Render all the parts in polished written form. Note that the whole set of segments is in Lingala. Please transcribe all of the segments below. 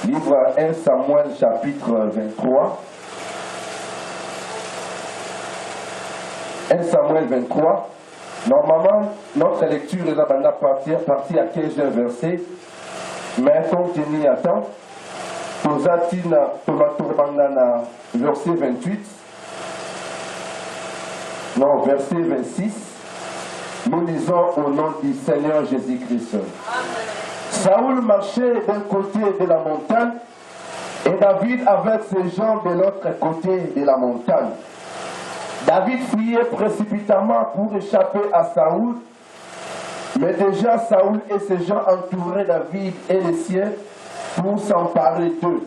Livre 1 Samuel chapitre 23. 1 Samuel 23. Normalement, notre lecture est partie à 15e verset. Mais continue à temps. Tozatina Tomatorbandana, verset 28. Non, verset 26. Nous lisons au nom du Seigneur Jésus-Christ. Saoul marchait d'un côté de la montagne et David avec ses gens de l'autre côté de la montagne. David fuyait précipitamment pour échapper à Saoul, mais déjà Saoul et ses gens entouraient David et les siens pour s'emparer d'eux.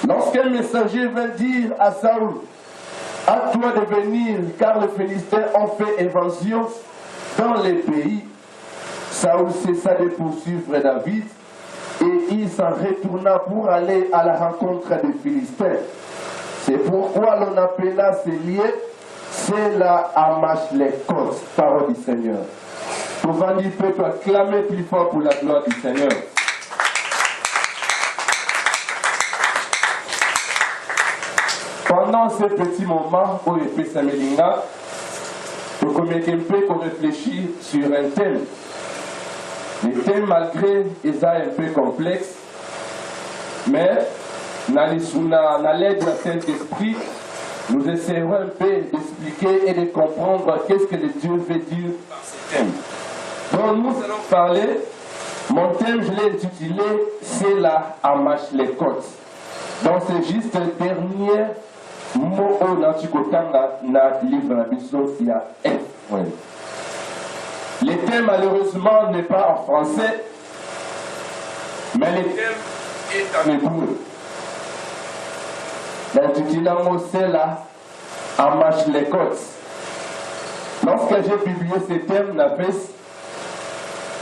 Lorsqu'un messager vint dire à Saoul, « À toi de venir, car les Philistins ont fait évasion dans les pays. » Saoul cessa de poursuivre David et il s'en retourna pour aller à la rencontre des Philistins. C'est pourquoi l'on appela ce lieu Sela Amashlékot, parole du Seigneur. Pouvant dire peuple acclamer plus fort pour la gloire du Seigneur. Pendant ce petit moment où il fait Samelinga, vous commettez un peu qu'on réfléchit sur un thème. Le thème, malgré, est un peu complexe, mais dans l'aide de Saint-Esprit, nous essaierons un peu d'expliquer et de comprendre qu'est-ce que le Dieu veut dire par ce thème. Donc nous allons parler, mon thème je l'ai intitulé c'est la Amashlékot. Donc c'est juste le dernier mot au Nantikotanga dans le livre de la Bible, il y a un point. Le thème malheureusement n'est pas en français, mais le thème est en hébreu. L'intitulant c'est la Amashlékot. Lorsque j'ai publié ce thème,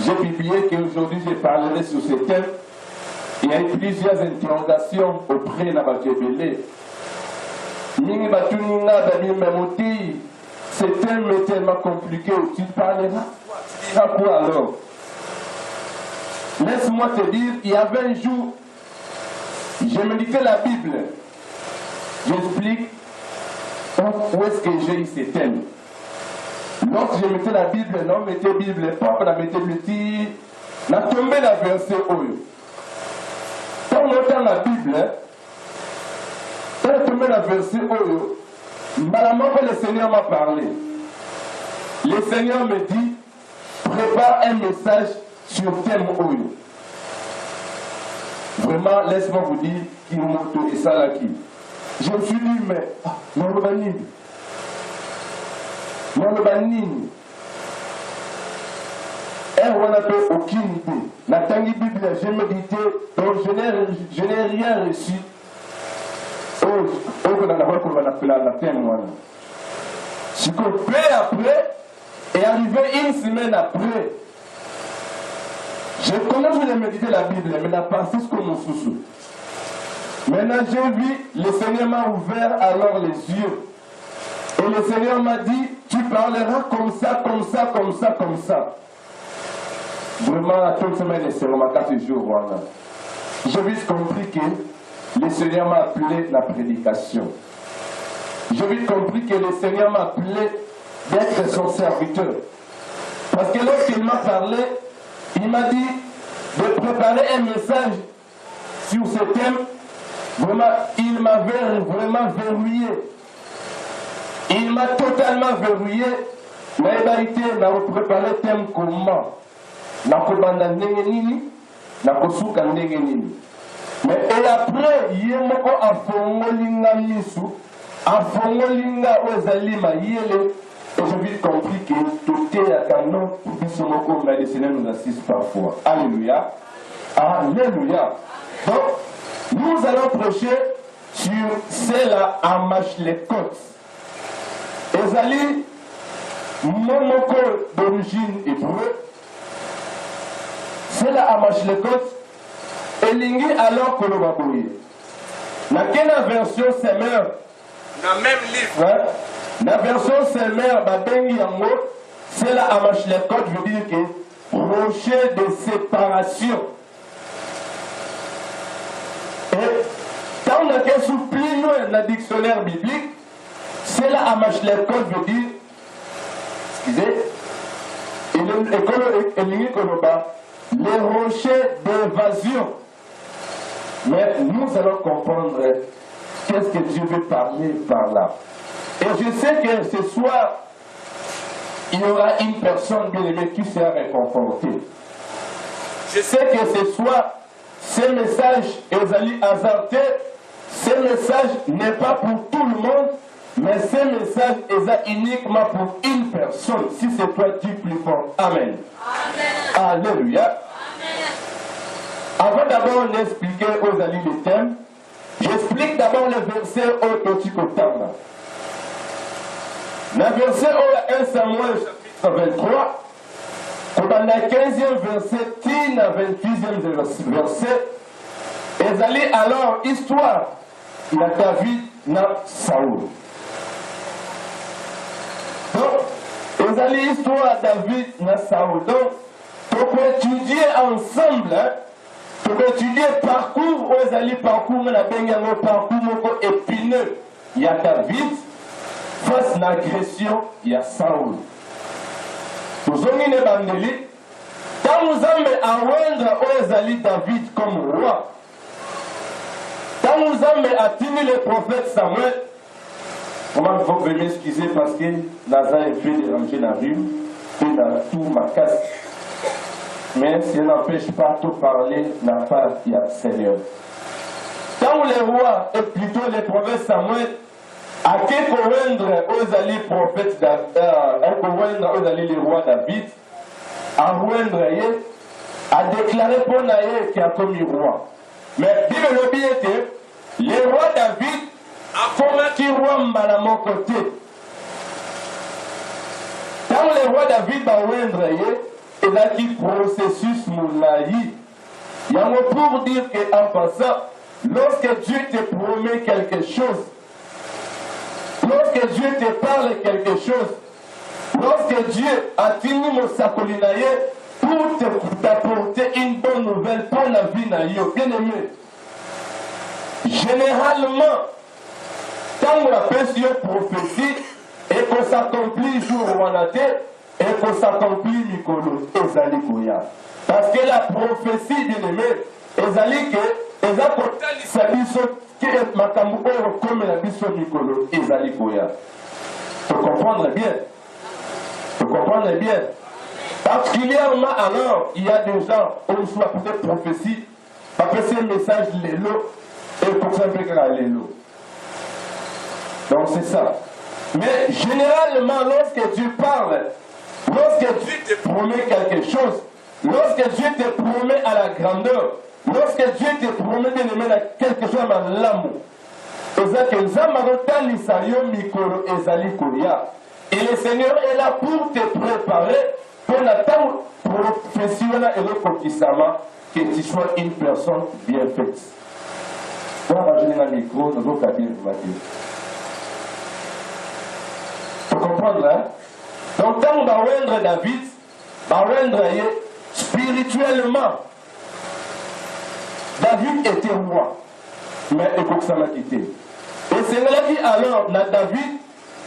j'ai publié qu'aujourd'hui je parlerai sur ce thème. Il y a eu plusieurs interrogations auprès de Nabatébélé. Mingi Batuninga Dabi Memoti, ce thème est tellement compliqué, tu parleras. Tu diras quoi alors? Laisse-moi te dire, il y avait un jour, j'ai médité la Bible. J'explique où est-ce que j'ai eu ce thème. Lorsque je mettais la Bible, non, mettais la Bible, papa, la mettais le petit, n'a tombé la verset Oyo. Quand on entend la Bible, quand on tombé la verset Oyo, malamment le Seigneur m'a parlé. Le Seigneur me dit, prépare un message sur le thème Oyo. Vraiment, laisse-moi vous dire, qui nous montre et ça là qui. Je me suis dit, mais, non, le banine. On n'a aucune idée. La Tangi Bible, j'ai médité, donc je n'ai rien reçu. Ce que peu après, est arrivé une semaine après, je commence à méditer la Bible, mais la pensée c'est comme mon sous-sous. Maintenant j'ai vu, le Seigneur m'a ouvert alors les yeux. Et le Seigneur m'a dit, tu parleras comme ça, comme ça, comme ça, comme ça. Vraiment, toute une semaine, c'est vraiment 4 jours. Voilà. J'ai vite compris que le Seigneur m'a appelé la prédication. J'ai vite compris que le Seigneur m'a appelé d'être son serviteur. Parce que lorsqu'il m'a parlé, il m'a dit de préparer un message sur ce thème. Vraiment, il m'avait vraiment verrouillé. Il m'a totalement verrouillé. Mais il a été préparé le thème comment. Nakobanda ndengenini, nakosuka ndengenini. Mais et après, yemoko afongolinga misu, afongolinga ozalima yele. Et j'ai vite compris que tout est à canon, bisomoko, mais le Seigneur nous assiste parfois. Alléluia. Alléluia. Donc, nous allons prêcher sur Sela Amashlékot. Ezali, monoko d'origine hébreu. Sela Amashlékot. Elingi alors que l'on va bouiller. Dans quelle version c'est mère? Dans le même livre. La version c'est mère, Babengi Yango, Sela Amashlékot veut dire que rocher de séparation. Et quand on a qu'un plus loin dans le dictionnaire biblique, c'est là à l'école veut dire, excusez, les rochers d'évasion. Mais nous allons comprendre qu'est-ce que Dieu veut parler par là. Et je sais que ce soir, il y aura une personne bien aimée qui sera réconfortée. Je sais que ce soir, ce message est allé hasardé. Ce message n'est pas pour tout le monde, mais ce message est uniquement pour une personne. Si c'est toi, dis plus fort. Amen. Amen. Alléluia. Avant d'abord d'expliquer aux amis le thème, j'explique d'abord le verset au Totikotama. Le verset au 1 Samuel chapitre 23, dans le 15e verset, le 28e verset, et allez alors histoire de David et Saoul. Donc, et allez histoire de David et Saoul. Donc, pour étudier ensemble, pour étudier parcours, où allez parcours, le parcours épineux, il y a David, face à l'agression, il y a Saoul. Nous avons une bandeli. Quand nous avons à rendre aux David comme roi, quand nous avons atteint le prophète Samuel, comment il faut que m'excuser parce que Nazar est fait déranger dans la rue, fait dans tout ma casse. Mais ça n'empêche pas de parler, n'a pas il y a Seigneur. Quand le roi, et plutôt le prophète Samuel, à qui rendre aux alliés prophètes, aux alliés le roi David, à rendre, à déclarer pour Naïe qui a commis roi. Mais dis le bien que le roi David a commis roi à mon côté. Quand le roi David va rendre, il a dit processus moulaï. Il y a un mot pour dire qu'en passant, lorsque Dieu te promet quelque chose, lorsque Dieu te parle quelque chose, lorsque Dieu a tenu mon sacolinaïe pour t'apporter une bonne nouvelle pour la vie naïo, bien aimé, généralement, quand on appelle sur prophétie et qu'on s'accomplit jour où on a été, et qu'on s'accomplit Mikolo, Ezali Koya. Parce que la prophétie, bien aimé, Ezali que, Ezali qui est Makambo comme la mission Mikolo, Ezali Koya. Faut comprendre bien. Faut comprendre bien. Particulièrement alors, il y a des gens, on soit peut-être prophétie, après ce message, l'élo, et pour ça, l'élo. Donc c'est ça. Mais généralement, lorsque Dieu parle, lorsque Dieu te promet quelque chose, lorsque Dieu te promet à la grandeur, lorsque Dieu te promet de mener quelque chose à l'amour, et le Seigneur est là pour te préparer pour l'attendre professionnel et le conquistament, que tu sois une personne bien faite. On va gérer le micro, nous allons cabiner le matin. Tu comprends là? Donc, quand on va rendre David, on va rendre spirituellement. David était roi, mais il faut m'a quitté. Et c'est là dit alors, David,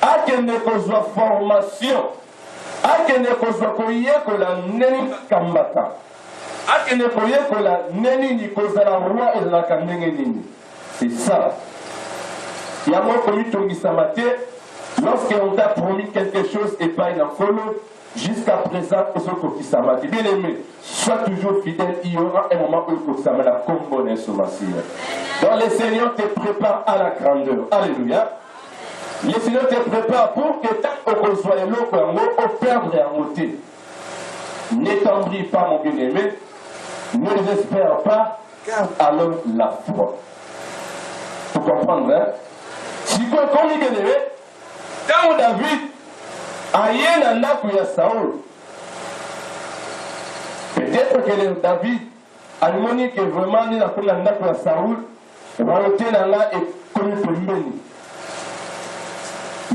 a qu'il ne soit formation, a qu'il ne soit que la neni kambata, a qu'il ne soit que la neni ni cause la roi et la kanenini. C'est ça. Il y a moi comme il samate. Lorsqu'on t'a promis quelque chose et pas une follow, jusqu'à présent, ils sont comme ça. Bien aimé, sois toujours fidèle, il y aura un moment où il faut que la componer sur ma cible. Donc le Seigneur te prépare à la grandeur. Alléluia. Le Seigneur te prépare pour que tant qu'on soit l'eau, on perdre en ôter. N'étendris pas, mon bien-aimé, ne désespère pas, garde alors la foi. Vous comprenez, hein? Si vous comprenez, bien-aimé, quand David a eu un acte de Saoul, peut-être que David a demandé que vraiment il a fait un acte de Saoul, il va le tenir là et comme il peut mener.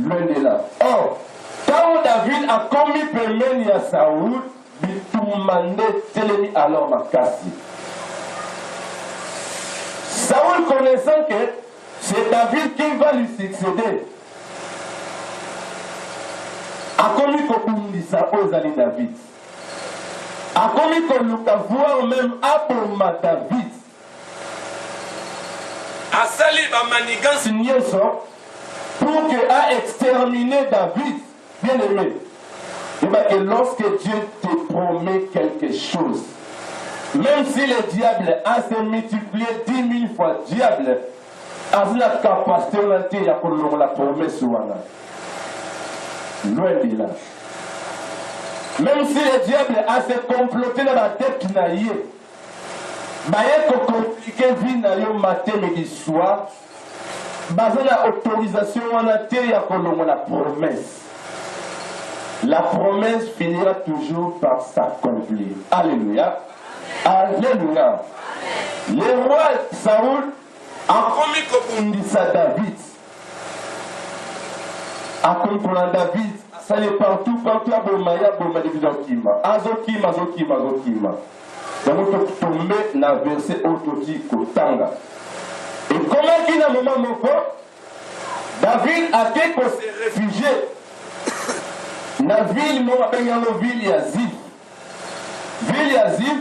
Loin de là. Or, quand David a commis pemeni à Saoul, il demandé Télémi alors ma casse. Saoul Saoul, connaissant que c'est David qui va lui succéder, a commis kobundisa ozali David. A commis koluka voir même aboma David. A sali ba manigance nyonso pour que a exterminer David. Bien aimé. Et bien que lorsque Dieu te promet quelque chose, même si le diable a se multiplié 10 000 fois, diable a la capacité de la promesse. Loin de là. Même si le diable a se comploté dans la tête qui n'a eu, il a compliqué la vie dans le matin et le soir, basé la autorisation de la promesse. La promesse finira toujours par s'accomplir. Alléluia. Alléluia. Le roi Saoul a commis comme dit ça David. A compris David, ça est partout, à Bomaya, Bomaya, Azokima. Donc, on peut tomber dans le verset autotique au Tanga. Et comment qu'il y a un moment, David a été réfugié dans la ville, ville Yazid. Ville Yazid,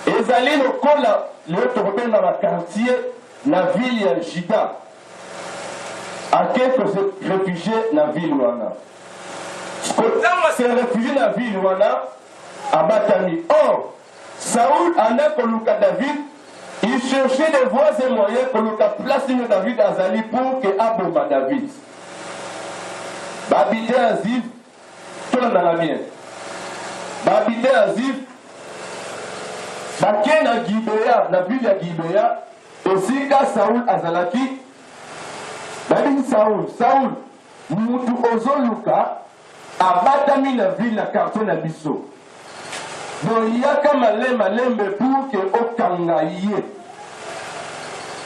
et ils allaient le cola, le retourner dans le quartier, la ville Yazida. À quelques réfugiés dans la ville Wana. Quand c'est réfugié dans la ville Wana, à Batami. Or, Saoul en a connu David, il cherchait des voies et moyens pour le place de David à Zali pour que Aboma David. Babité Azif, tout dans la mienne. Babité Azif, Baké na Gibea, la ville de Gibea, aussi quand Saoul Azalaki, David Saoul, Moutou Ozoluka, a batami la ville, la quartier na Bisso. Donc il y a comme malembe pour que Okangaye.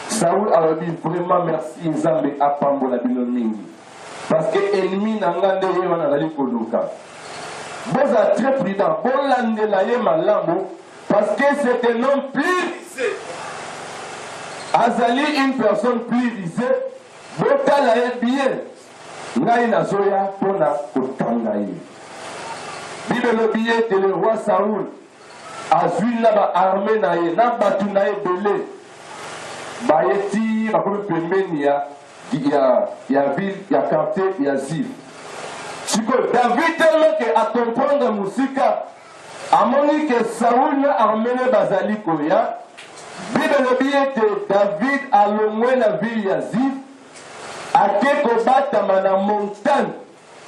Saoul a dit vraiment merci Nzambe à Pambola Binomingi. Parce que l'ennemi n'a pas de yon à la Kodoka. Vous êtes très prudent. Bon l'andelaye malamo. Parce que c'est un homme plus risé. Azali une personne plus risée. Botalaye bien. Naïna Zoya Pona Kotangaye. Bible le billet de le roi Saoul. Azul n'a armé naïe. N'a battu naïe belé. Bayeti, comme pembeni il y a ville, il y a quartier, il y a Zif. David tellement qu'à comprendre la musique, à mon que Saoul n'a armé Bazali Koya, Bible le billet de David a le moins la ville Yazif, à quelque battre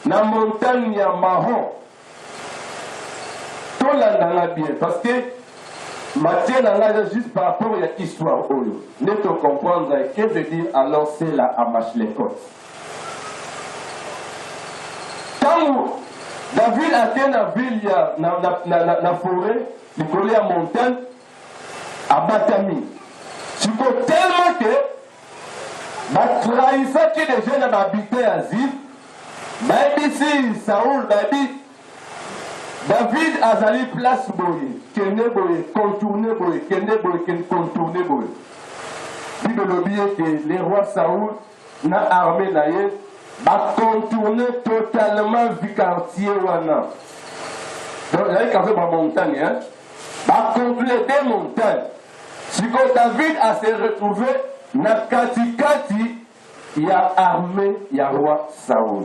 na montagne ya marron. Tout là bien, parce que Matthieu n'a juste par rapport à l'histoire. Ne te comprendre que veut dire alors c'est la Amachlekot. Quand David a été dans la ville, dans la forêt, il collait à montagne, à Batami. Tu peux tellement que, bah, trahissant que les jeunes habitaient à Zif, bah, ici, Saoul, David a allé place boye, kende boye, contourné boye, kende boye, contourné boye. Bible le billet que le roi Saoul n'a armé naïe, a contourné totalement du quartier wana. Donc il y a un quartier par montagne, hein. A contourné des montagnes. Si quand David a se retrouvé, na kati, il y a armé, il y a roi Saoul.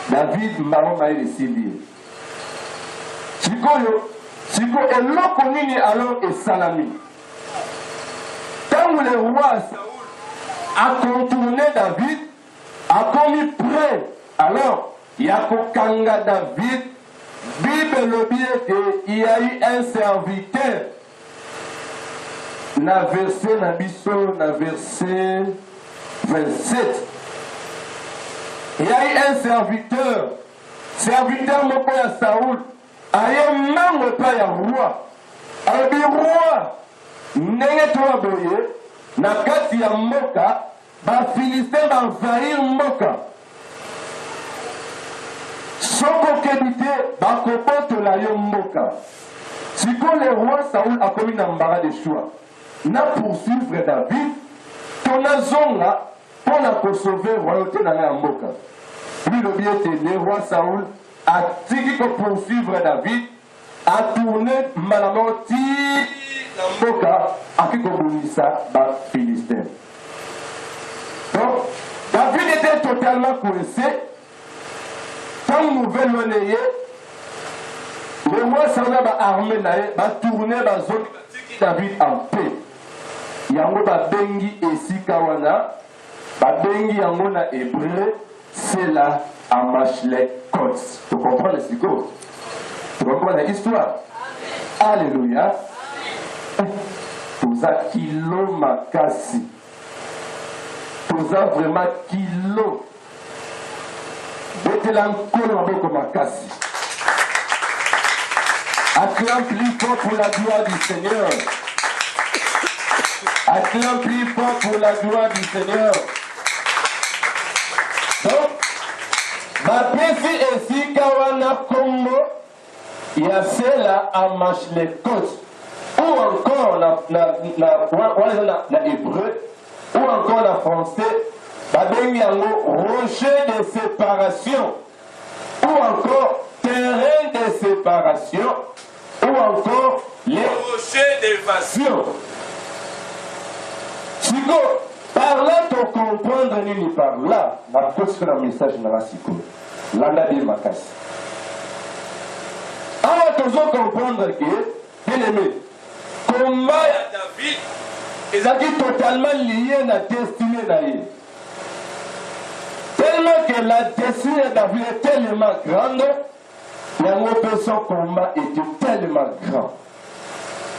David Maron Maï de Sylvie. Siko et l'okonini alors et Salami. Quand le roi Saoul a contourné David, a commis près, alors il y a Kokanga David, Bible le bien qu'il y a eu un serviteur. Na verset Nabiso, na verset 27. Il y a eu un serviteur mon père Saoul, a eu même pas un roi. Alors le roi, n'est pas boye, n'a qu'à y a moka, va Philistin va envahir moka. Soko kebite, va kopoto la yo moka. Si quand le roi Saoul a commis un embarras de choix, na poursuivre David, ton azonga, pour la sauver royauté dans la mboka. Lui, le bien était le roi Saoul, a dit qu'on poursuivre David, a tourné malamoti la mboka, a qui ça par Philistin. Donc, David était totalement coincé. Quand nouvelle monnaie, le roi Saoul a armé, a tourné la zone David en paix. Yango ba bengi esika wana, ba bengi yango na hébreu, c'est là à Mashlekot. Tu comprends le psycho? Tu comprends l'histoire? Alléluia. Toza kilo makasi. Toza vraiment kilo. Betela nkolo maboko makasi. Acclame plus fort pour la gloire du Seigneur. Acclame plus fort pour la gloire du Seigneur. Donc, bapesi esika wana Congo, il y a celle à Mashlekot, ou encore na hébreu, ou encore na français, babengi yango rocher de séparation, ou encore terrain de séparation, ou encore les rochers d'évasion. Chico, par là, tu comprendre nini par là, ma cause fait un message dans la Chico. Landa de Makas. Alors, tu dois comprendre que, bien aimé, combat David, ils sont totalement liés à la destinée d'Aïe. Tellement que la destinée de David est tellement grande, son combat était tellement grand.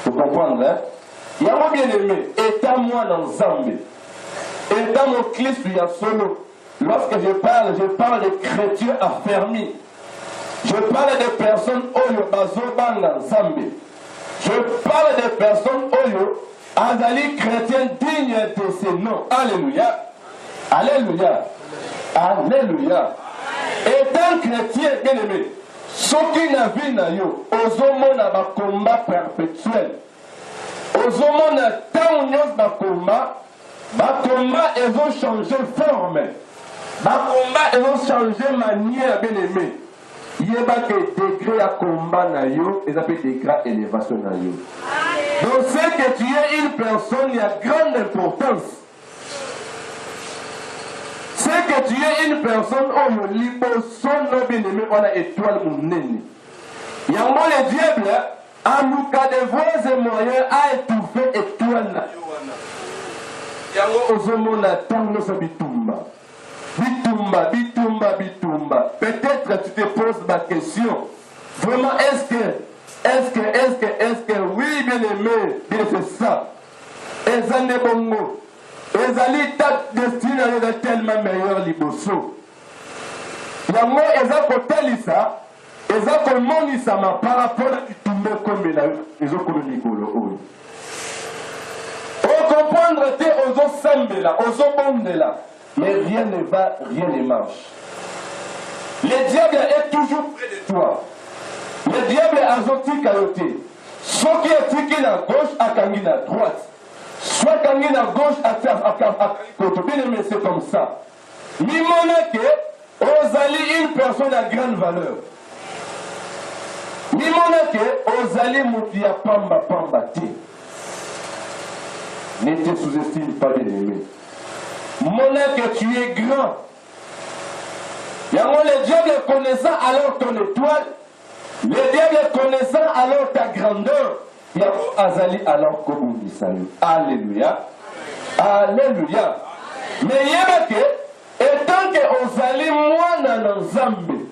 Tu comprends, hein? Il y a un bien aimé, étant moi dans Zambie, étant mon Christ, il y a solo. Lorsque je parle de chrétiens affermis. Je parle de personnes oyo bazobanga Zambie. Je parle de personnes oyo azali chrétiens dignes de ces noms. Alléluia. Alléluia. Alléluia. Étant chrétien, bien aimé, ce qui n'a vu na yo, ozomona ba combat perpétuel. Ozomona tant nyos ba combat ils ont changé forme. Ba combat ils ont changé manière, bien aimé. Il y a pas que degré à combat na yo, ils appellent degré à élévation na yo. Donc c'est que tu es une personne, il y a grande importance. C'est que tu es une personne, oh le libo son bien aimé, on a étoile mon nez. Il y a un mot le diable, à nous cas de voies et moyens à étouffer étoile na yo. Il y a un mot aux hommes na tango sa bitumba. Bitumba. Peut-être tu te poses la question. Vraiment, est-ce que, oui, bien aimé, bien c'est ça. Ezane bongo. Ezali ta destinée est tellement meilleure liboso. Yango eza kotelisa, eza komonisa ma par rapport à bitumba comme la ezo koloniko oyo. On comprendre te ozo sambela, ozo bondela. Mais rien ne va, rien ne marche. Le diable est toujours près de toi. Le diable a zotique à côté. Soit qui est tiqué à gauche, à kangi à droite. Soit kangi à gauche, à côté. Bien aimé, c'est comme ça. Limonake, ozali une personne à grande valeur. Limonake, ozali moutia pamba te. Ne te sous-estime pas, bien aimé. Que tu es grand. Le diable connaissant alors ton étoile, le diable connaissant alors ta grandeur, Azali alors comme dit salut. Alléluia. Alléluia. Mais il y a que, étant que Ozali moi dans Zambie,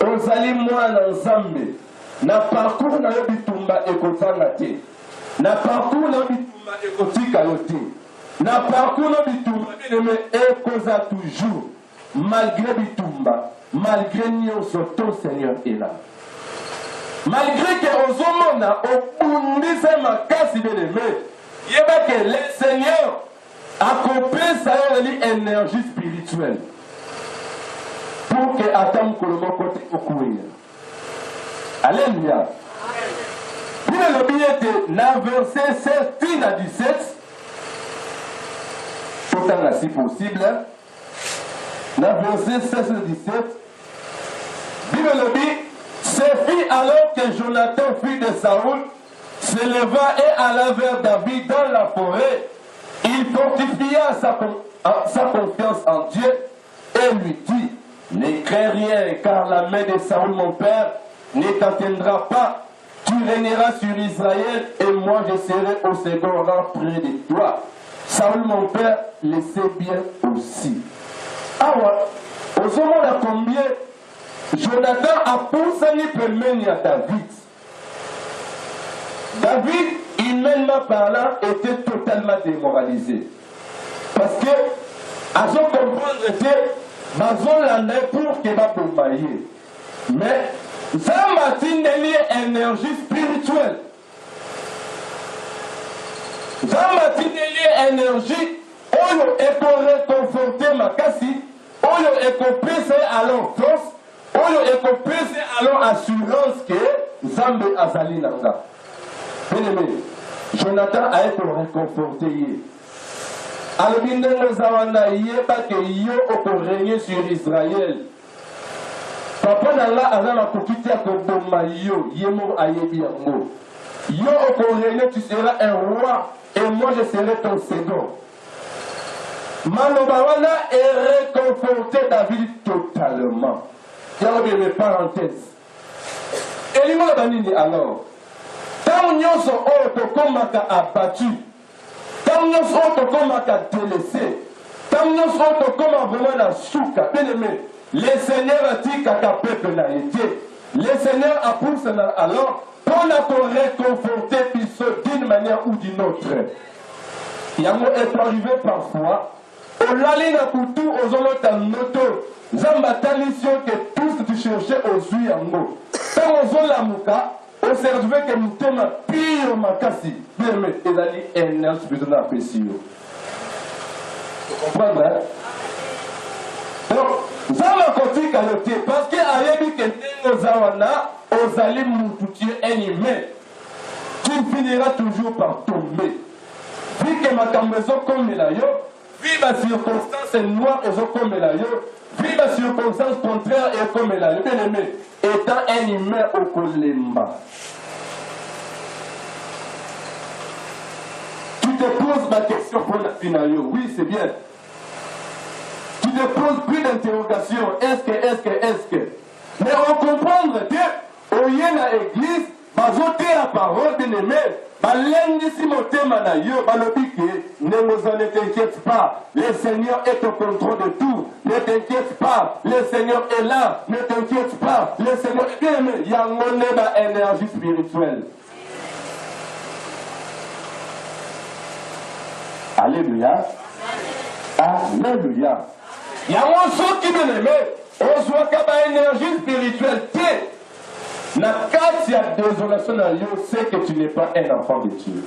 Ozali moi dans Zambie, na parcours na yobitumba ekotangate. Na parcours na bitumba ekotika yote. Na parcours na bitumba bien-aimé ekoza toujours. Malgré bitumba, malgré nyonso ton Seigneur est là. Malgré que ozomona obundise makasi bien-aimé, yeba que le Seigneur a coupé sa énergie spirituelle pour que Adam Kolomo côté okuya. Alléluia. Bible le billet na verset 7 à 17. Autant si possible. Na verset 16 à 17. Bible le dit, c'est fit alors que Jonathan, fils de Saoul, se leva et alla vers David dans la forêt. Il fortifia sa confiance en Dieu et lui dit, ne crains rien, car la main de Saoul, mon père, ne t'atteindra pas. Tu régneras sur Israël et moi je serai au second rang près de toi. Saoul, mon père, le sait bien aussi. Ah ouais, au moment de combien Jonathan a poussé ni à David. David, humainement parlant, était totalement démoralisé. Parce que, à son comprendre, était Bazolanda pour qu'il va bombarder. Mais, ça m'a dit une énergie spirituelle. Ça m'a dit une énergie, oyo est pour réconforter ma cassie, oyo est pour passer alors force, oyo est pour passer alors assurance que Zambe Azali Nanga. Bien-aimé, Jonathan a été réconforté. Alors, il n'y a pas que yo pour régner sur Israël. Papa Nanga Azala Kokiti a Koboma yo, Yemo Ayebi Yango. Yo pour régner, tu seras un roi et moi je serai ton second. Manobawana est réconforté David totalement. Il y a bien mes parenthèses. Et il m'a dit alors. Tant nous sommes autocommaka abattus, tant nous sommes autocommaka délaissés, tant nous sommes autocommaka vraiment la souka, bien aimé, le Seigneur a dit qu'à peuple n'a été, le Seigneur a poussé alors pour nous réconforter d'une manière ou d'une autre. Il y a est arrivé parfois, au lali na kutu aux hommes en noto, zambata mission que tous tu cherchais aux yeux en mots. Tant aux hommes la mouka, on s'est retrouvé que nous sommes pire makasi. Bien aimé, et là, il y a un autre besoin d'apprécier. Vous comprenez, hein? Donc, ça m'a continué à noter, parce qu'il y a dit que nous avons aux alliés moutoutiers animés, qui finira toujours par tomber. Vu que ma cambezo comme la yo, vu ma circonstance noire et comme la yo, vu ma circonstance contraire et comme la yo, bien aimé, étant un humain au Kolemba. Tu te poses ma question pour la finale. Oui, c'est bien. Tu te poses plus d'interrogations. Est-ce que. Mais on comprend que, au y a l'église, bazoter la parole, bien aimé, ne t'inquiète pas, le Seigneur est au contrôle de tout. Ne t'inquiète pas, le Seigneur est là. Ne t'inquiète pas, le Seigneur est bien aimé. Il y a une énergie spirituelle. Alléluia. Alléluia. Il y a un son qui bien aimé. On soit qu'il y a une énergie spirituelle. La carte, il y a désolation dans l'eau, c'est que tu n'es pas un enfant de Dieu.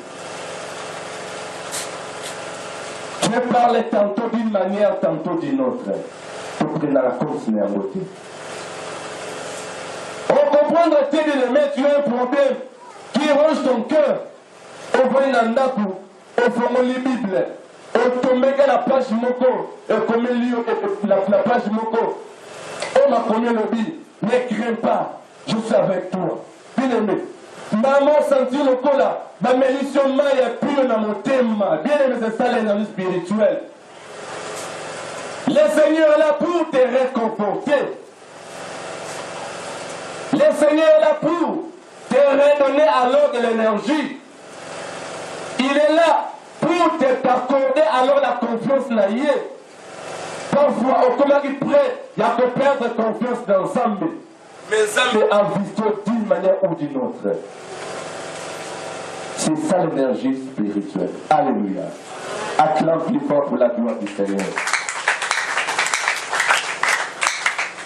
Tu parles tantôt d'une manière, tantôt d'une autre. Pour prendre la course, mais à côté. On comprend que tu as un problème qui ronge ton cœur. On voit une andapu, on forme les Bibles, on tombe à la page Moko, et comme la page Moko, on m'a connu le Bible. Ne crains pas. Je suis avec toi. Bien aimé. Maman senti le cola. Ma mélition maya pure dans mon thème. Bien aimé, c'est ça l'énergie spirituelle. Le Seigneur est là pour te réconforter. Le Seigneur est là pour te redonner alors de l'énergie. Il est là pour t'accorder alors la confiance naïe. Parfois, au comment il prête, il y a que perdre confiance d'ensemble. Mais ça me a visité d'une manière ou d'une autre. C'est ça l'énergie spirituelle. Alléluia. Acclame plus fort pour la gloire du Seigneur.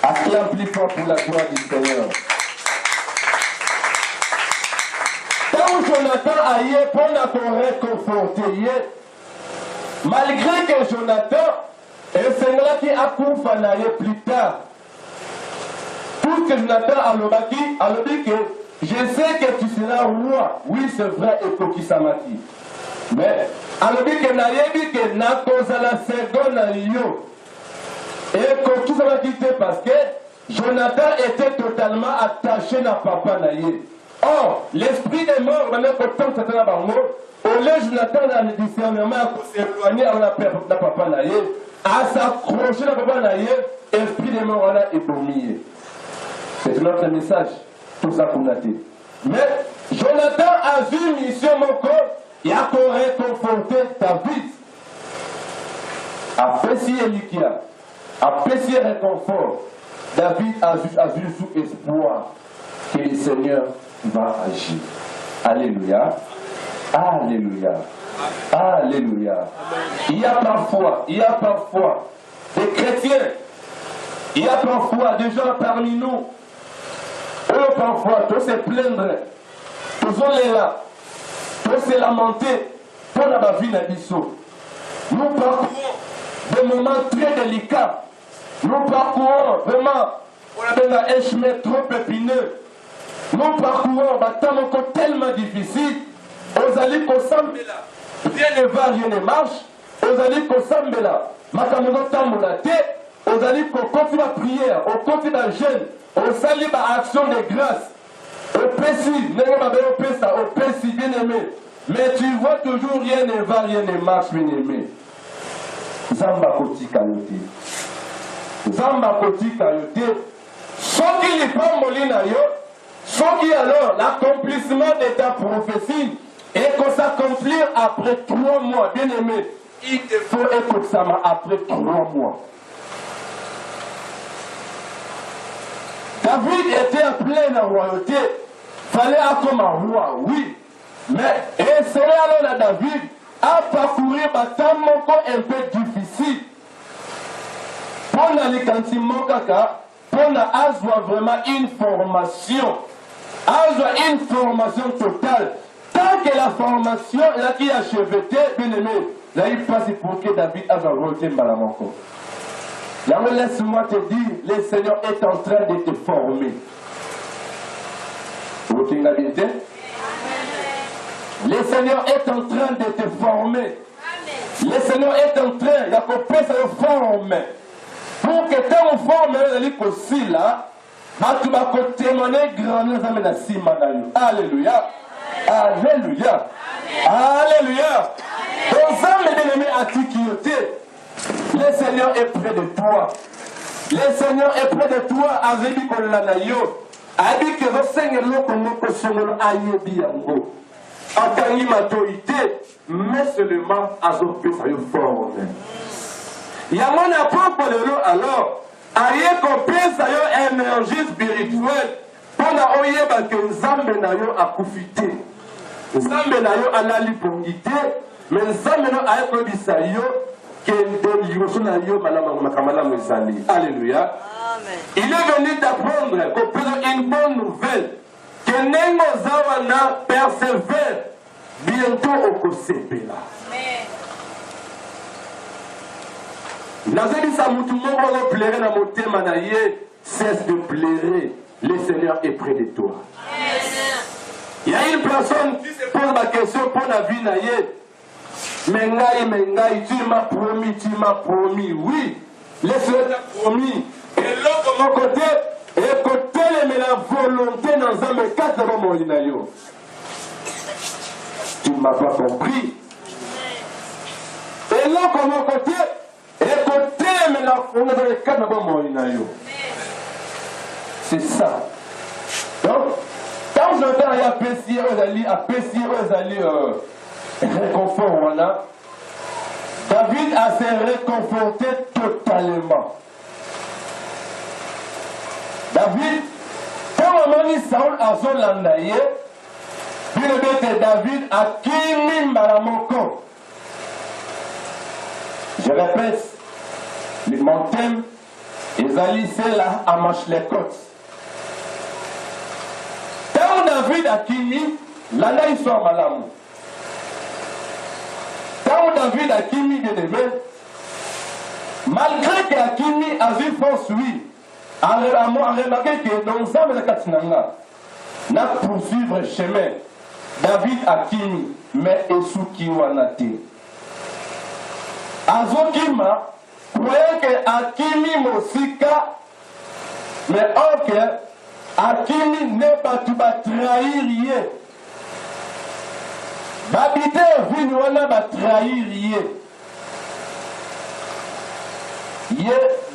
Acclame plus fort pour la gloire du Seigneur. Quand Jonathan a eu pour nous réconforter, malgré que Jonathan est celui qui a coupé plus tard, tout ce que Jonathan a dit que je sais que tu seras roi. Oui, c'est vrai, et Koki Samaki. Mais, alors que nayebi que na cause la seconde yo. Et Koki Samaki parce que Jonathan était totalement attaché à papa naye. Or, l'esprit des morts, maintenant que tant que Satan a bango, au lieu Jonathan a le discernement à s'éloigner à la papa naye, à s'accrocher à papa naye, l'esprit des morts a ébomillé. C'est notre message, tout ça pour Naté. Mais Jonathan a vu une mission mon corps, il a réconforté David. Après si Elikia, après si réconfort, David a vu sous espoir que le Seigneur va agir. Alléluia. Alléluia. Alléluia. Il y a parfois des chrétiens, il y a parfois des gens parmi nous, eux parfois, tous se plaindre, tous les là, tous se lamenter pour la vie de l'issue. Nous parcourons des moments très délicats. Nous parcourons vraiment, on a un chemin trop épineux. Nous parcourons un temps tellement difficile. Aux alliés qu'on semble là, rien ne va, rien ne marche. Aux alliés qu'on semble là, Makamono Tamolate, aux alliés qu'on continue la prière, on continue la jeûne, on salue l'action de grâce. Au Pessi, au Pessi, bien aimé. Mais tu vois toujours rien ne va, rien ne marche, bien aimé. Zamba Koti Kayote. Zamba Koti Kayote. Ce qui n'est pas Molina yo, ce qui alors l'accomplissement de ta prophétie et qu'on s'accomplir après 3 mois, bien aimé. Il te faut être ça après 3 mois. David était en pleine royauté. Fallait être comme un roi, oui. Mais essayer alors à David à parcourir un temps un peu difficile. Pour les cantiments kaka, pour avoir vraiment une formation. Avoir une formation totale. Tant que la formation là qui a cheveté, bien aimé, là il passe pour que David a royauté malamanko. Là laisse-moi te dire, le Seigneur est en train de te former. Vous avez la vérité? Le Seigneur est en train de te former. Le Seigneur est en train de te former. Pour que quand on forme, aussi là, tu vas témoigner grandeur dans la cime. Alléluia. Alléluia. Alléluia. Dans un ennemi antiquité, le Seigneur est près de toi. Le Seigneur est près de toi. Avec Kolanayo. Avec que le Seigneur est Seigneur ayebi yango. Attangi maturité, mais seulement à son fils à une forme. Il y a mon apôtre alors, aïe qu'on pense à une énergie spirituelle, pendant oyeba que Nzambe na yo a profité. Nzambe na yo a la lipongité, mais Nzambe na a kobisa yo que de liyoso na yo makamala mwezali. Alléluia. Il est venu d'apprendre qu'on peut une bonne nouvelle. Que Nengo Zawana persévère bientôt au Kosepela. Nazeli Samoutoumou va pleurer dans mon thème, cesse de pleurer. Le Seigneur est près de toi. Il y a une personne qui se pose la question pour la vie naïe. Mengaï, tu m'as promis, oui. Le Seigneur t'a promis. Et l'autre de mon côté, écoutez mais la volonté dans un mécanisme de mon inayo. Tu ne m'as pas compris. Et l'autre de mon côté, écoutez mais la volonté dans le cadre de mon inayo. C'est ça. Donc, quand j'entends à apprécier aux alliés réconfort, voilà, David a s'est réconforté totalement. David, quand on dit Saul a son landaye, puis le bête David a kimi malamoko. Je répète, mon thème, Ezali c'est là à Machlekot. Quand David a kimi, landaye soit malamou. Quand David a kimi de aimé, malgré que Akimi a vu force, oui. En remarquant que dans Zambé de Katinanga, n'a poursuivre chemin. David akimi, mais esuki wanate. Azokima, croyez que akimi mosika, mais ok, akimi n'est pas tout va trahir rien. Babité vini wana va trahir rien.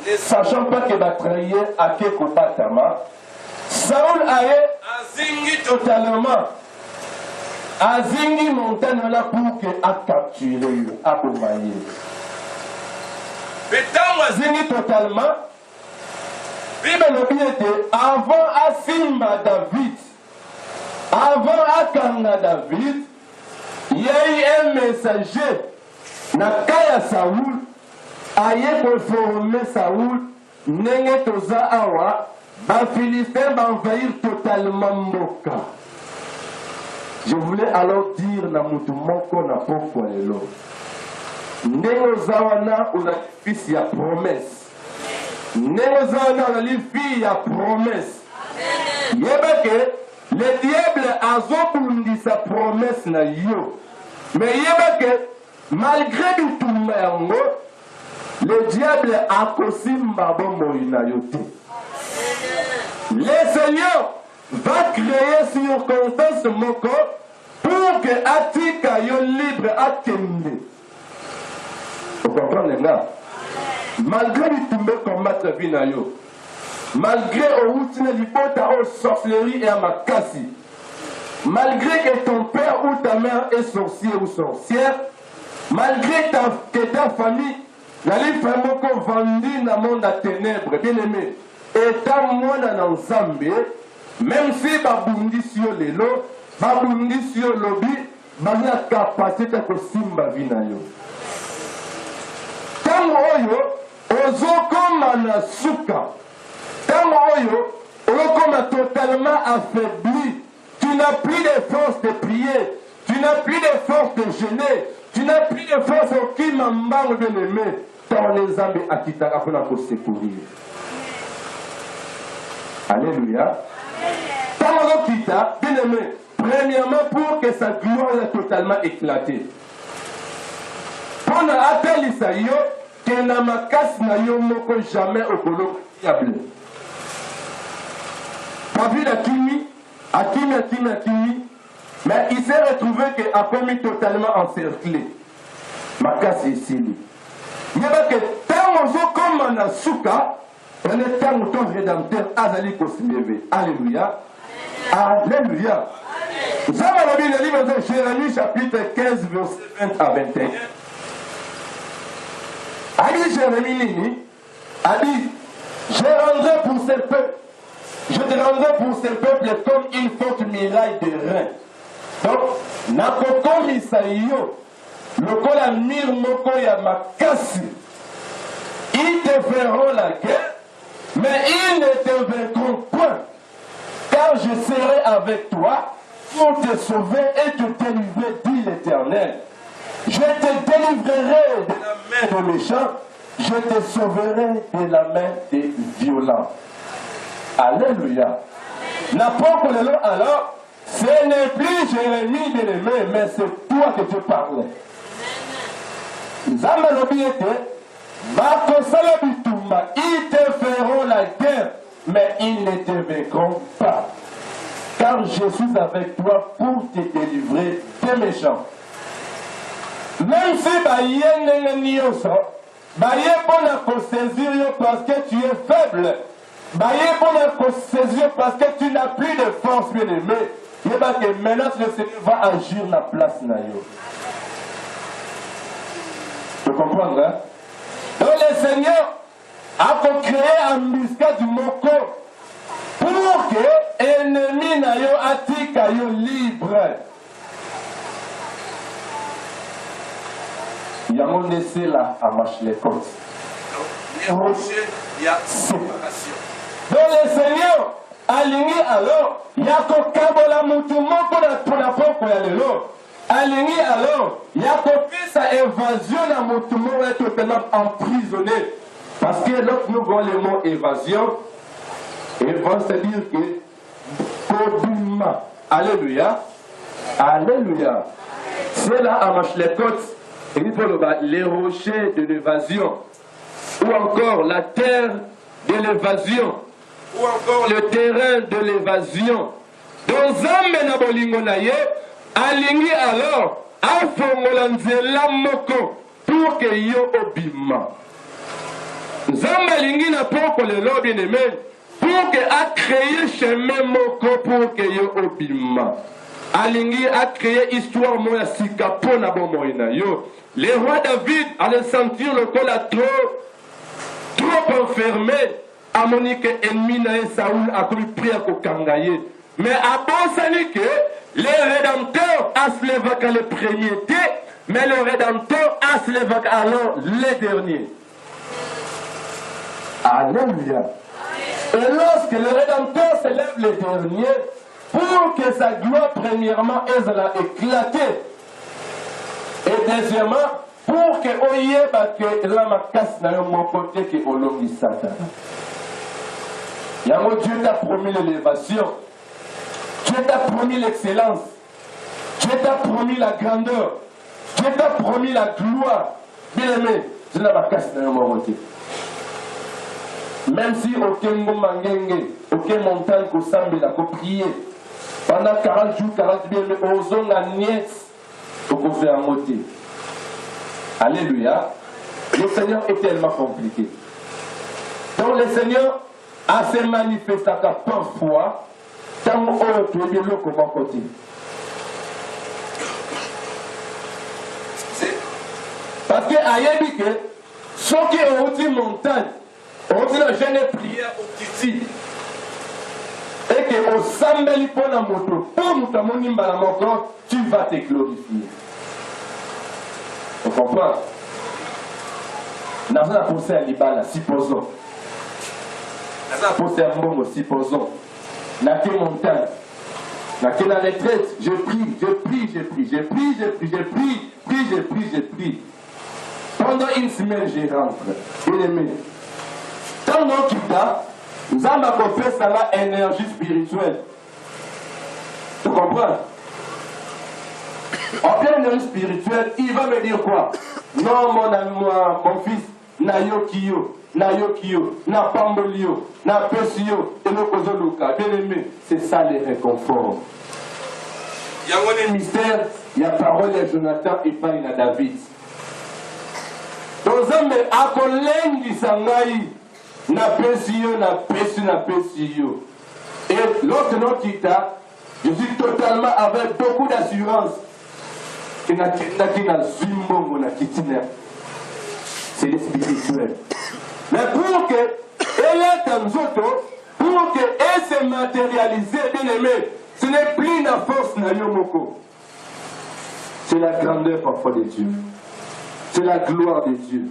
Ne sachant pas que va trahir ake kobatama, Saoul aye azingi totalement. Azingi montagne là pour que a capturé, a bombardé. Mais tant azingi totalement, Bible nous dit avant Asimba David, avant Akanga David, il y a eu un messager, Nakaya Saoul, aye pour former Saoul, Nenge Toza Awa, les Philistins vont envahir totalement Moka. Je voulais alors dire na mutu moko na poko lelo. Ndenge zawana ou la fils ya promesse. Ndenge zawana ou la fille ya promesse. Yebeke, le diable a zobundi sa promesse na yo. Mais yebeke, malgré du tout yango, le diable a kosimba bombo ina yote. Le Seigneur va créer circonstance moko pour que Atika yo libre attende. Vous comprenez là? Malgré les tombés combattre vinayo, malgré au routine l'hypota aux sorcellerie et à makasi, malgré que ton père ou ta mère est sorcier ou sorcière, malgré que ta famille, la livre moko vendue dans le monde à ténèbres, bien aimé, et ta moine dans ensemble, même si babundi sur les lots, babundi sur le lobby, bana capacité de simba vinayo. Tango oyo, ozokoma na suka. Tango oyo, ozokoma totalement affaibli. Tu n'as plus de force de prier, tu n'as plus de force de jeûner, tu n'as plus de force qui m'embarque bien aimé. Tant les âmes akitaka pour la secourir. Alléluia. Kita, bien aimé, premièrement pour que sa gloire soit totalement éclatée. Pour ne appeler Isaïe, que na makas na yo moko jamais au colo diable. David Akimi, mais il s'est retrouvé qu'à commis totalement encerclé. Makas ici. Il y a que tant comme on a souka, on est tant que ton rédempteur Azali Kosimeve. Alléluia. Alléluia. Nous avons lu le livre de Jérémie, chapitre 15, verset 20 à 21. A dit Jérémie Nini, a dit, je te rendrai pour ce peuple comme une forte muraille de reins. Donc, Nakoko Misaïo, le kola mir moko ya makasi, ils te feront la guerre, mais ils ne te vaincront point. Car je serai avec toi pour te sauver et te délivrer, dit l'Éternel. Je te délivrerai de la main des méchants, je te sauverai de la main des violents. Alléluia. N'importe le lot alors, ce n'est plus Jérémie de l'aimé, mais c'est toi que tu parlais. Ils te feront la guerre, mais ils ne te vaincront pas. Car je suis avec toi pour te délivrer des méchants. Même si parce que tu es faible, parce que tu n'as plus de force, bien aimé, maintenant le Seigneur va agir dans la place. Tu comprends, hein? Donc le Seigneur a créé un muscat du moko pour que l'ennemi n'aille atika yo libre. Il y a mon essai là à marcher les côtes. Les rochers, il y a séparation. Donc le Seigneur a aligné alors, il y a kokabola mutu moko pour la propre ya lelo. Aligné alors, il y a fait sa évasion dans mon tour est totalement emprisonné. Parce que lorsque nous voyons le mot évasion, c'est-à-dire que obima. Alléluia. Alléluia. C'est là à Machlekot, les rochers de l'évasion, ou encore la terre de l'évasion, ou encore le terrain de l'évasion. Dans Nzambe na bolingo na ye, alingi alors afongola nzela moko pour que yo obima. Nzambe alingi na poko lelo bien aimé pour que a créé chemin moko pour que yo obima. Alingi a créé histoire moya sika pona bomo ina yo. Le roi David allait sentir le col à trop enfermé. A monique ennemi na Saoul a cru prier ko kangaye. Mais à Bonsani que le rédempteur a se levé qu'à le premier thé, mais le rédempteur a se levé alors les derniers. Alléluia. Et lorsque le rédempteur se lève les derniers, pour que sa gloire premièrement elle a éclaté, et deuxièmement, pour que oyeba que la macasse n'a mon côté que olongi Satan. Yango Dieu t'a promis l'élévation. Dieu t'a promis l'excellence. Dieu t'a promis la grandeur. Dieu t'a promis la gloire. Bien aimé, je n'ai pas cassé dans mon côté. Même si aucun mangenge, aucun montagne qu'on semble la prier, pendant 40 jours, 40 bien, mais osons la nièce pour qu'on fait un côté. Alléluia. Le Seigneur est tellement compliqué. Donc le Seigneur a se manifesté parfois. Parce que ayebi que ceux qui ont dit montagne, ont dit la jeune prière au Titi, et que au sambeli pour la moto, pour nous t'amoni mbalamoko, tu vas te glorifier. On comprend? Nous avons pensé à l'Ibala, supposons. Nous avons pensé à Mbongo, supposons. N'a que montagne, n'a que la retraite, je prie. Pendant une semaine, je rentre. Bien aimé. Tant qu'on quitte, nous avons fait ça là, énergie spirituelle. Tu comprends? En pleine énergie spirituelle, il va me dire quoi? Non, mon fils, na yokiyo. Na yokio, na pambolio, na pesio, et le kozoluka. Bien aimé, c'est ça les réconforts. Il y a un mystère, il y a parole de Jonathan et pas de David. Donc, ça me accolène du sangaï, na pesio, na pesio. Et l'autre nom qui t'a, je suis totalement avec beaucoup d'assurance. C'est le spirituel. Mais pour que pour qu'elle se matérialise, bien aimé, ce n'est plus la force de Yomoko. C'est la grandeur parfois de Dieu. C'est la gloire de Dieu.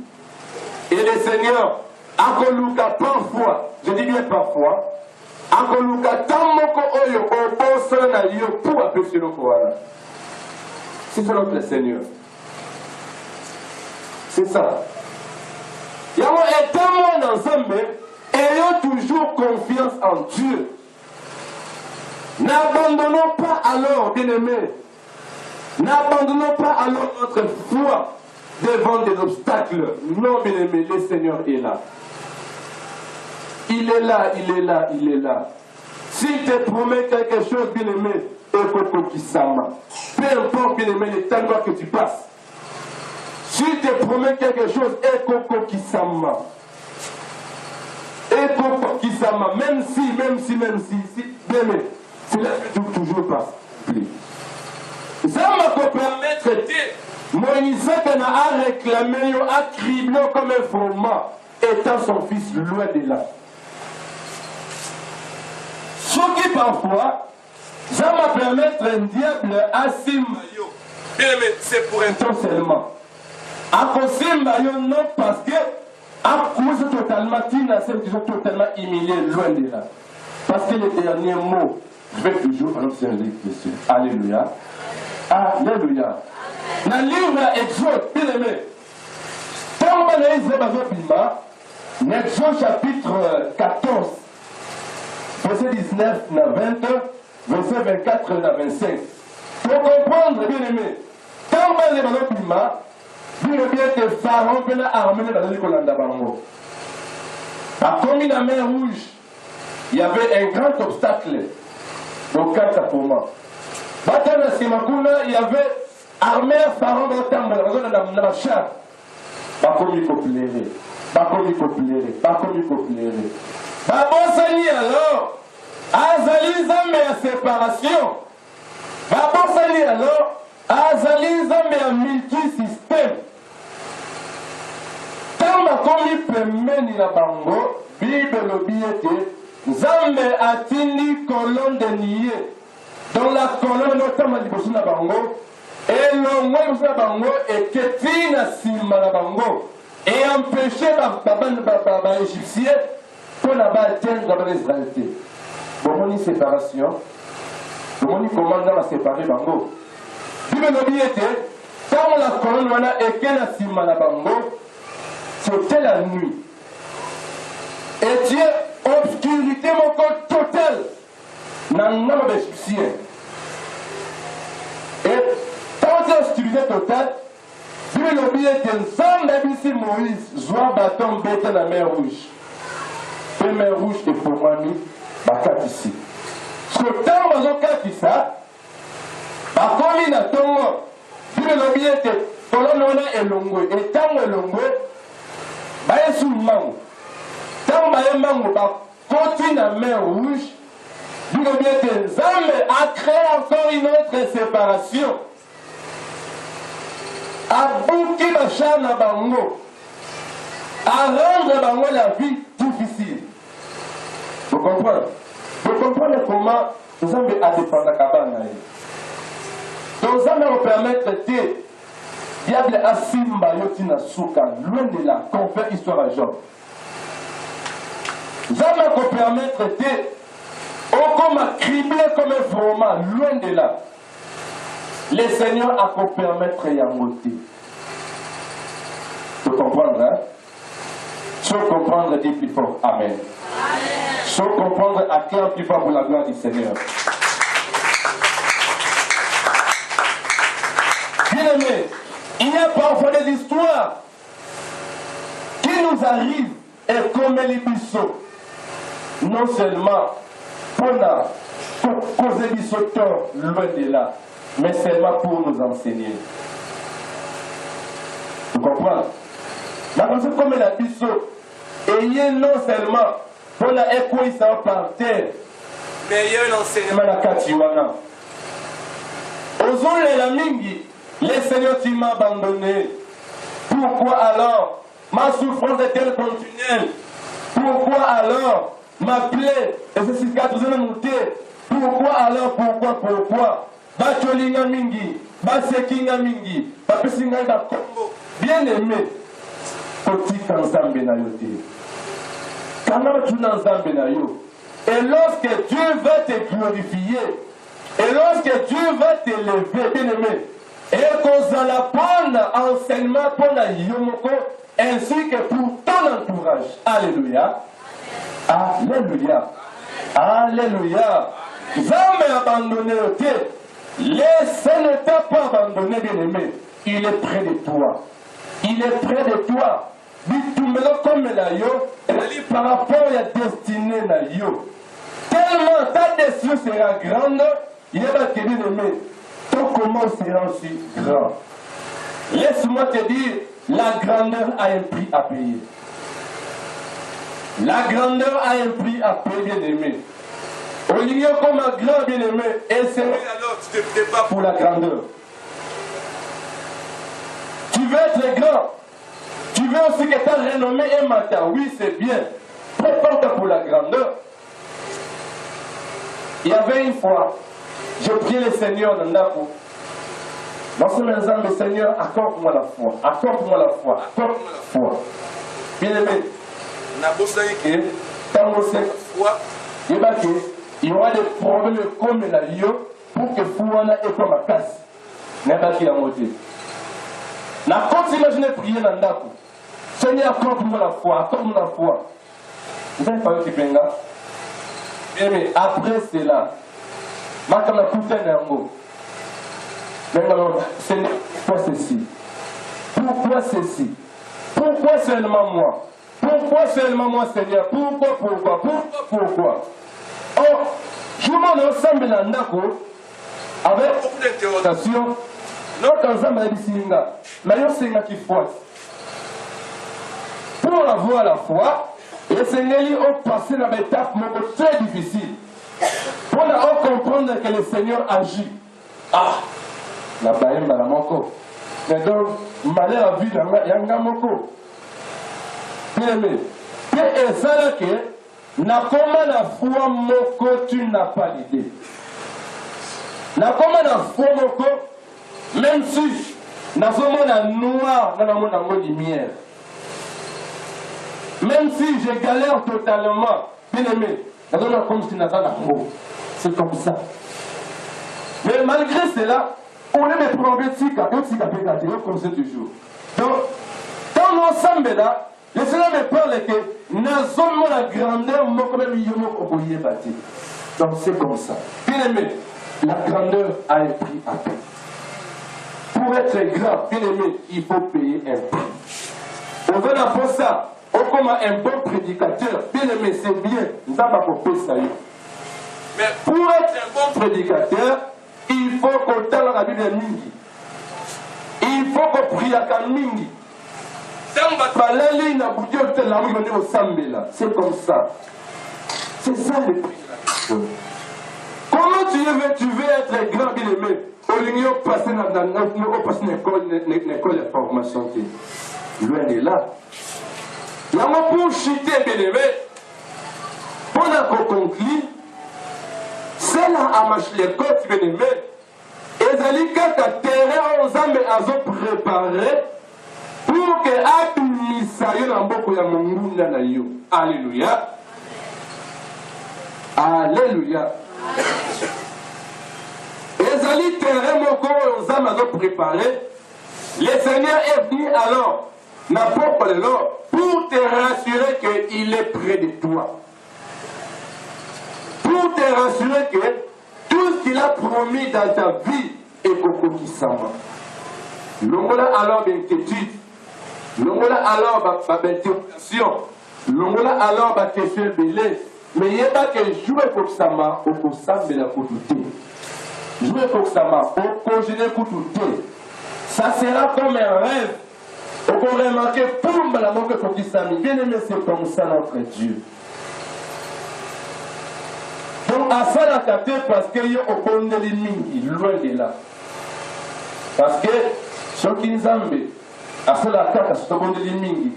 Et le Seigneur, Akoluka parfois, je dis bien parfois, Akoluka Tamoko Oyo, Obosa na yo pour apprécier le Koala. C'est notre Seigneur. C'est ça. Yamo est tellement ensemble, ayons toujours confiance en Dieu. N'abandonnons pas alors, bien-aimés, n'abandonnons pas alors notre foi devant des obstacles. Non, bien-aimés, le Seigneur est là. Il est là, il est là, il est là. S'il te promet quelque chose, bien-aimé, peu importe, bien-aimé, les temps que tu passes. S'il te promet quelque chose, même si, bien, c'est là que tu toujours passes. Ça m'a permettre de Moïse a réclamé, a criblé comme un format, étant son fils loin de là. Ce qui parfois, ça m'a permettre un diable à Simayo. Bien, mais c'est pour un temps seulement. À Simbayo, non, parce que à cause totalement, ils sont totalement humiliés loin de là. Parce que les derniers mots, je vais toujours annoncer un Christ. Alléluia. Alléluia. Dans le livre Exode, bien aimé, quand on Exode chapitre 14, verset 19 à 20, verset 24 à 25. Pour comprendre, bien aimé, quand on va dans Pima, bien que Pharaon peut armer dans le Kolanda Bango. Comme la mer Rouge, il y avait un grand obstacle au Katapoma. Batana Simakuna, il y avait armée Pharaon dans la char. Pas comme il faut pleurer. Pas comme il faut pleurer. Pas comme il faut pleurer. Babosani alors, Azali Zambe à séparation. Babosani alors, Azali Zambe à multi-système. Tant comme il peut mener la bango, Bible l'obéité, Zambe atini colonne de nier. Dans la colonne, notamment du Bosuna Bango, et l'ongwe Bosuna Bango, et Ketina Simba la Bango, et empêcher les Égyptiens pour atteindre les Israéliens. Bon, une séparation. Bon, comment on va séparer Bango. Bible l'obéité, quand la colonne et Ketina Simba la Bango, c'était la nuit. Et Dieu, obscurité, mon corps total. N'en a pas d'Égyptien. Et quand c'est obscurité totale, Dieu l'obéit que sans d'habiter Moïse, soit bâton bête dans la mer Rouge. La mer Rouge est pour moi, bakat ici. Parce que tant que bakat ici, comme il a tombé, Dieu l'obéit que colonne est longue. Et tant que longue, bah est sous le mango. Tant que mango, bah continue la mer Rouge. Dieu bien que Zame a créé encore une autre séparation. À bouquer la charne à Bango. À rendre Bango la vie difficile. Vous comprenez? Vous comprenez comment Zame a dépendant de Kabana. Donc Zame va permettre de diable à Simba Yotina Souka, loin de là, qu'on fait histoire à Job. Zame va permettre de comme à cribler comme un froment, loin de là. Le Seigneur a pu permettre Yangoté. Tu comprends, hein? Tu comprendre, dis plus fort. Amen. Tu comprendre, acclame plus fort pour la gloire du Seigneur. Bien aimé, il y a parfois des histoires qui nous arrivent et comme les bisous. Non seulement pour causer du sauteur loin de là, mais seulement pour nous enseigner. Vous comprenez? La personne comme la biseau, ayez non seulement pour la écouille par terre, mais il y a un enseignement à la Katiwana. Aux la mingi, les seigneurs tu m'as abandonné. Pourquoi alors ma souffrance est-elle continuelle? Pourquoi alors ma plaie et ces cicatrices ont monté? Pourquoi alors? Pourquoi? Bacholinga mingi, basekinga mingi, bapesinga da kombo. Bien aimé, petit ensemble na yote. Quand tu n'ensemble na yo, et lorsque Dieu va te glorifier, et lorsque Dieu va t'élever, bien aimé, et qu'on a la bonne enseignement pour la yomoko, ainsi que pour ton entourage. Alléluia. Alléluia. Alléluia. Jamais abandonné au thé. Laissez ne t'a pas abandonné, bien-aimé. Il est près de toi. Il est près de toi. Dis-tu-me-le comme la yo. Par rapport à la destinée na yo. Tellement ta destinée sera grande. Il va te dire, bien-aimé, ton comment sera aussi grand. Laisse-moi te dire, la grandeur a un prix à payer. La grandeur a un prix à payer, bien-aimé. Au lieu comme un grand bien-aimé, et c'est alors tu ne te prépares pour la grandeur. Tu veux être grand. Tu veux aussi que ta renommée est matin. Oui, c'est bien. Prépare-toi pour la grandeur. Il y avait une fois, je priais le Seigneur dans Ndako. Dans ce maison, le Seigneur, accorde-moi la foi. Accorde-moi la foi. Accorde-moi la foi. Bien-aimé. Il y aura des problèmes comme la Lio pour que Fouana ait comme ma casse. N'est pas qui a monté. La continue de prier dans Ndako. Seigneur, accorde-moi la foi. Accorde-moi la foi. Vous avez parlé de Benga. Mais après cela, Makam la coutelle d'Ango. Seigneur, pourquoi ceci? Pourquoi ceci? Pourquoi seulement moi? Pourquoi seulement moi, Seigneur? Pourquoi? Oh, je m'en ensemble dans Nako avec beaucoup d'interrogations. Notre ensemble a dit mais il y a qui foi. Pour avoir la foi, les Seigneurs ont passé dans une étape très difficile. Pour comprendre que le Seigneur agit. Ah, la baïm dans la moko. Mais donc, malheur à vie dans la moko. Bien aimé, et ça que, na comment la foi moko, tu n'as pas l'idée. Na comment la foi moko, même si, na sommes la noir dans la monde lumière. Même si je galère totalement, bien aimé, comme si n'a pas l'amour. C'est comme ça. Mais malgré cela, on est mes problèmes comme c'est toujours. Donc, dans l'ensemble là, le Seigneur me parle que nous sommes la grandeur, donc c'est comme ça. Bien aimé, la grandeur a un prix à payer. Pour être grand, bien aimé, il faut payer un prix. On veut pour ça. Comme un bon prédicateur, bien aimé, c'est bien, nous n'avons pas compris ça. Mais pour être un bon prédicateur, il faut qu'on tente la Bible mingi. Il faut qu'on prie à mingi. C'est comme ça. C'est ça le prix de la question. Comment tu veux être grand, bien aimé, au lieu de passer dans une école de formation? Loin de là. Il y a un pour chuter, bien aimé. Pendant qu'on conclut, c'est là à marcher les côtes, bien aimé. Et ça dit que terrain aux âmes à préparer pour que Abimisayo n'a beaucoup de monde dans yo. Alléluia. Alléluia. Et ça dit terrain aux âmes à préparer. Le Seigneur est venu alors. N'importe quoi pour te rassurer qu'il est près de toi. Pour te rassurer que tout ce qu'il a promis dans ta vie est beaucoup qui s'en va. L'ongola alors d'inquiétude. L'ongola alors d'interrogation. L'ongola alors de question belé. Mais il n'y a pas que jouer pour ça, au coussin de la couture. Jouer pour ça, au congéner couture. Ça sera comme un rêve. On peut remarquer, boum, la manque pour qui s'amuse. Bien aimé, c'est comme ça notre Dieu. Donc, à ça, la capter parce qu'il y a au fond de l'ennemi, loin de là. Parce que, ceux qui nous aiment, à ça, la carte, à ce fond de l'ennemi,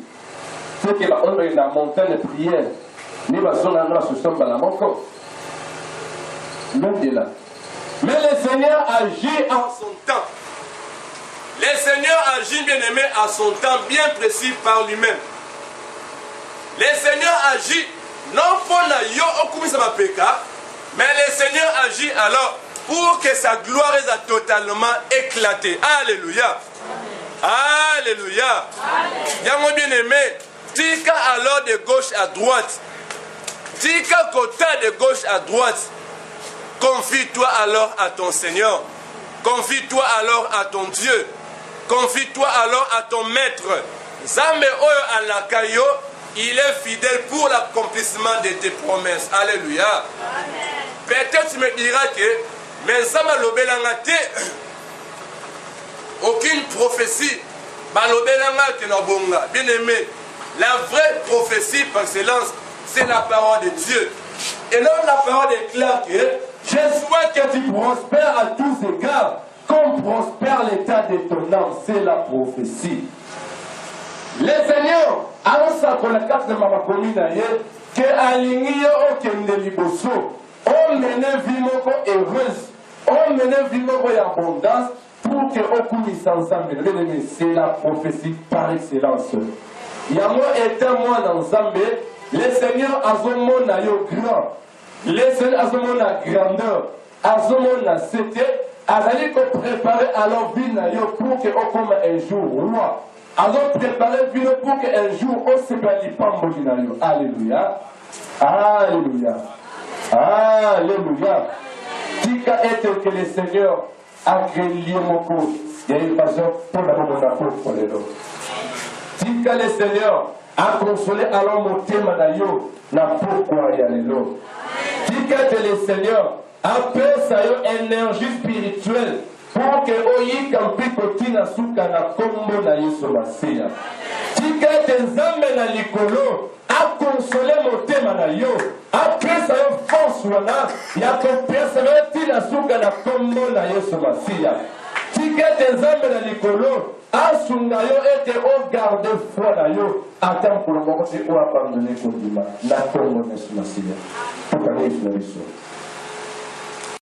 c'est qu'il y a une montagne de prière. Nous allons se sommes à la manque. Loin de là. Mais le Seigneur agit en son temps. Le Seigneur agit, bien aimé, à son temps bien précis par lui-même. Le Seigneur agit, non pour la yo okumisa mapeka, mais le Seigneur agit alors pour que sa gloire soit totalement éclatée. Alléluia. Alléluia. Yango bien aimé, tika alors de gauche à droite. Tika côté de gauche à droite. Confie-toi alors à ton Seigneur. Confie-toi alors à ton Dieu. Confie-toi alors à ton maître. Zambe oyo alakayo, il est fidèle pour l'accomplissement de tes promesses. Alléluia. Peut-être tu me diras que, mais Zama lobelanga te, aucune prophétie, balobelanga te na bonga. Bien aimé, la vraie prophétie par excellence, c'est la parole de Dieu. Et là, la parole déclare que je souhaite que tu prospères à tous égards. Comme prospère l'état de ton âme, c'est la prophétie. Le Seigneur, avant ça, pour la carte de ma commune, que aligné au kende liboso, on mène vie moko heureuse, on mène vie moko abondance, pour que on puisse ensemble. C'est la prophétie par excellence. Il y a moi étant moi dans Zambé, le Seigneur a son monde à grand, le Seigneur a son monde à grandeur, a son monde à cité. Azali ko préparer alors vie pour que on comme un jour roi. Alors préparer vie pour que un jour on se bali pambo dinayo. Alléluia. Alléluia. Alléluia. tika être que le Seigneur a créé mon corps. Il y a une façon pour la mon apôtre pour les autres. Tika le Seigneur a consolé alors mon thème d'ailleurs, n'a pourquoi il y a les lots. Tika que le Seigneur a fait sa énergie spirituelle pour que oyi kampi kotina suka na kombo na Yesu Masiya. Tika te nzambe na likolo a consolé mon thème na yo, a fait sa force wana ya kopesa tina suka na kombo na Yesu Masiya. Tika te nzambe na likolo asunga yo ete o garde foi na yo attend pour le moment c'est o abandonner kondima na kombo na Yesu Masiya. Tout à l'heure